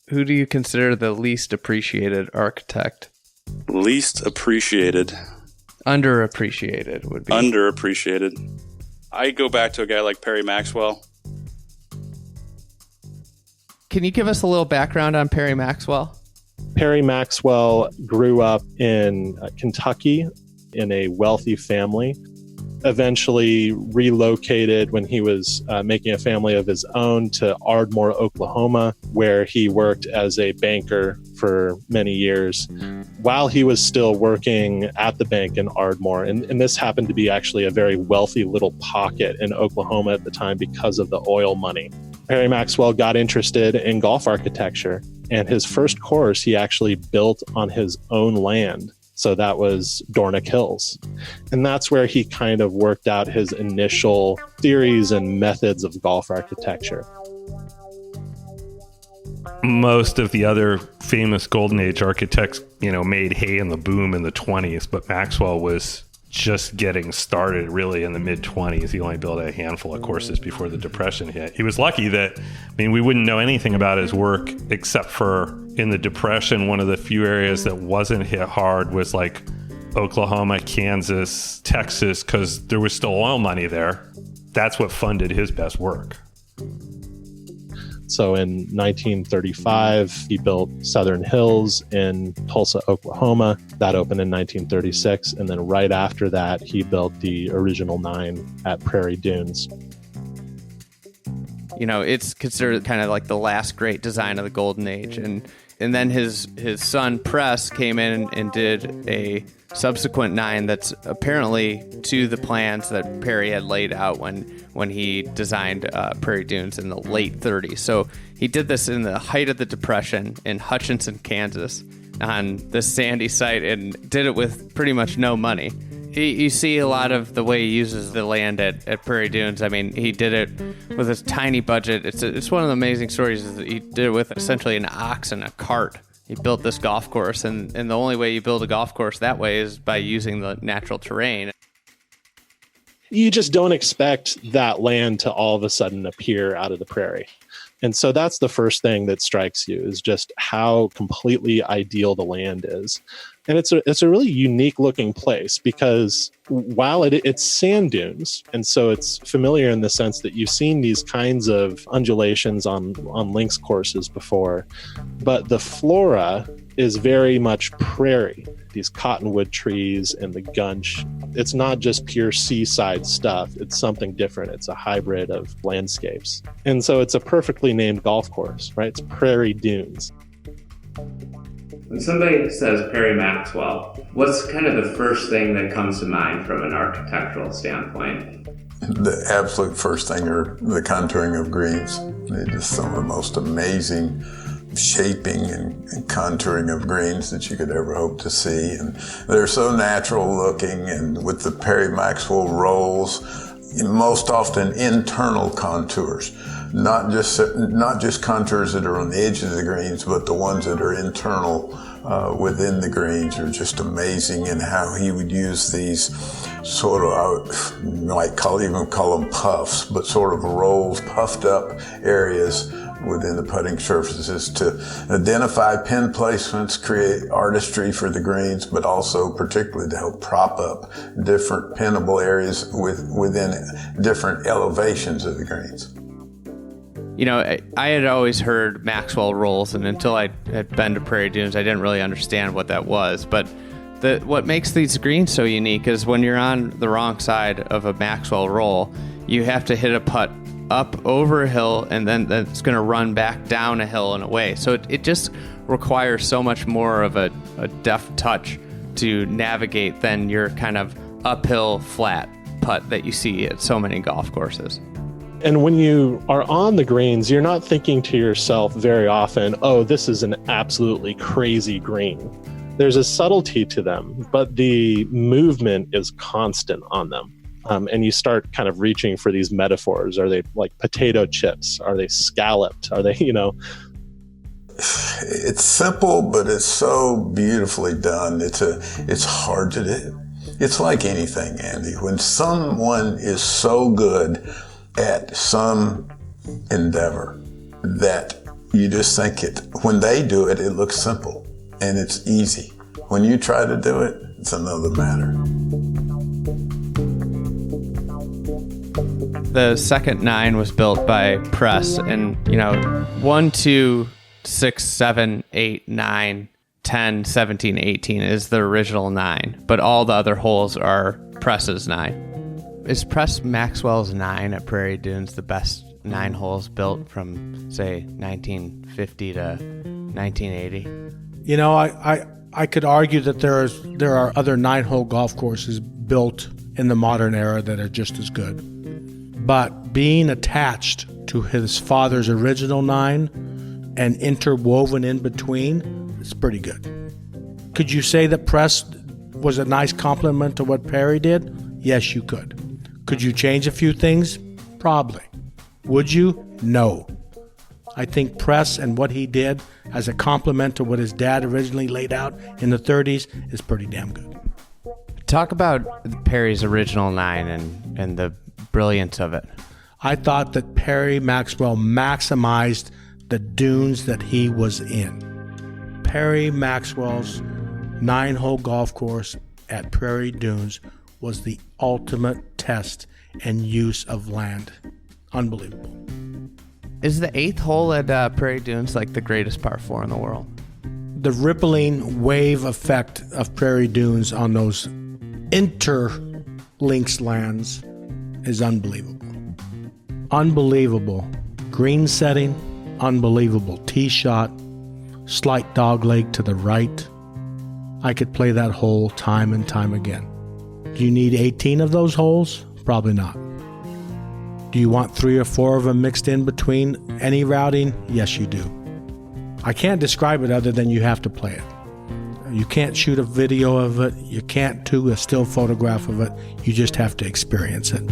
Who do you consider the least appreciated architect? Least appreciated. Underappreciated would be. Underappreciated. I go back to a guy like Perry Maxwell. Can you give us a little background on Perry Maxwell? Perry Maxwell grew up in Kentucky in a wealthy family, eventually relocated when he was making a family of his own to Ardmore, Oklahoma, where he worked as a banker for many years while he was still working at the bank in Ardmore. And this happened to be actually a very wealthy little pocket in Oklahoma at the time because of the oil money. Perry Maxwell got interested in golf architecture, and his first course he actually built on his own land. So that was Dornoch Hills. And that's where he kind of worked out his initial theories and methods of golf architecture. Most of the other famous Golden Age architects, made hay in the boom in the 20s, but Maxwell was just getting started really in the mid-20s. He only built a handful of courses before the Depression hit. He was lucky that, we wouldn't know anything about his work except for in the Depression, one of the few areas that wasn't hit hard was like Oklahoma, Kansas, Texas, because there was still oil money there. That's what funded his best work. So in 1935, he built Southern Hills in Tulsa, Oklahoma. That opened in 1936. And then right after that, he built the original 9 at Prairie Dunes. It's considered kind of like the last great design of the Golden Age. And then his son, Press, came in and did a subsequent 9 that's apparently to the plans that Perry had laid out when he designed Prairie Dunes in the late 30s. So he did this in the height of the Depression in Hutchinson, Kansas, on this sandy site, and did it with pretty much no money. You see a lot of the way he uses the land at Prairie Dunes. He did it with a tiny budget. It's one of the amazing stories is that he did it with essentially an ox and a cart. He built this golf course, and the only way you build a golf course that way is by using the natural terrain. You just don't expect that land to all of a sudden appear out of the prairie. And so that's the first thing that strikes you, is just how completely ideal the land is. And it's a really unique looking place because while it's sand dunes, and so it's familiar in the sense that you've seen these kinds of undulations on links courses before, but the flora is very much prairie. These cottonwood trees and the gunch. It's not just pure seaside stuff. It's something different. It's a hybrid of landscapes. And so it's a perfectly named golf course, right? It's Prairie Dunes. When somebody says Perry Maxwell, what's kind of the first thing that comes to mind from an architectural standpoint? The absolute first thing are the contouring of greens. They're just some of the most amazing shaping and contouring of greens that you could ever hope to see. And they're so natural looking, and with the Perry Maxwell rolls, most often internal contours. Not just contours that are on the edges of the greens, but the ones that are internal within the greens are just amazing in how he would use these sort of, even call them puffs, but sort of rolls, puffed up areas within the putting surfaces to identify pin placements, create artistry for the greens, but also particularly to help prop up different pinnable areas within different elevations of the greens. I had always heard Maxwell rolls, and until I had been to Prairie Dunes, I didn't really understand what that was. But what makes these greens so unique is when you're on the wrong side of a Maxwell roll, you have to hit a putt up over a hill, and then it's going to run back down a hill and away. So it just requires so much more of a deft touch to navigate than your kind of uphill flat putt that you see at so many golf courses. And when you are on the greens, you're not thinking to yourself very often, oh, this is an absolutely crazy green. There's a subtlety to them, but the movement is constant on them. And you start kind of reaching for these metaphors. Are they like potato chips? Are they scalloped? Are they, It's simple, but it's so beautifully done. It's hard to do. It's like anything, Andy. When someone is so good at some endeavor that you just think it when they do it, it looks simple and it's easy. When you try to do it, it's another matter. The second 9 was built by Press, and 1, 2, 6, 7, 8, 9, 10, 17, 18 is the original 9, but all the other holes are Press's 9. Is Press Maxwell's 9 at Prairie Dunes the best 9 holes built from, say, 1950 to 1980? I could argue that there are other 9-hole golf courses built in the modern era that are just as good. But being attached to his father's original 9 and interwoven in between, it's pretty good. Could you say that Press was a nice compliment to what Perry did? Yes, you could. Could you change a few things? Probably. Would you? No. I think Press and what he did as a compliment to what his dad originally laid out in the 30s is pretty damn good. Talk about Perry's original 9 and the brilliance of it. I thought that Perry Maxwell maximized the dunes that he was in. Perry Maxwell's 9-hole golf course at Prairie Dunes was the ultimate test and use of land. Unbelievable. Is the 8th hole at Prairie Dunes like the greatest par 4 in the world? The rippling wave effect of Prairie Dunes on those interlinks lands is unbelievable. Unbelievable green setting, unbelievable tee shot, slight dogleg to the right. I could play that hole time and time again. Do you need 18 of those holes? Probably not. Do you want 3 or 4 of them mixed in between any routing? Yes, you do. I can't describe it other than you have to play it. You can't shoot a video of it. You can't do a still photograph of it. You just have to experience it.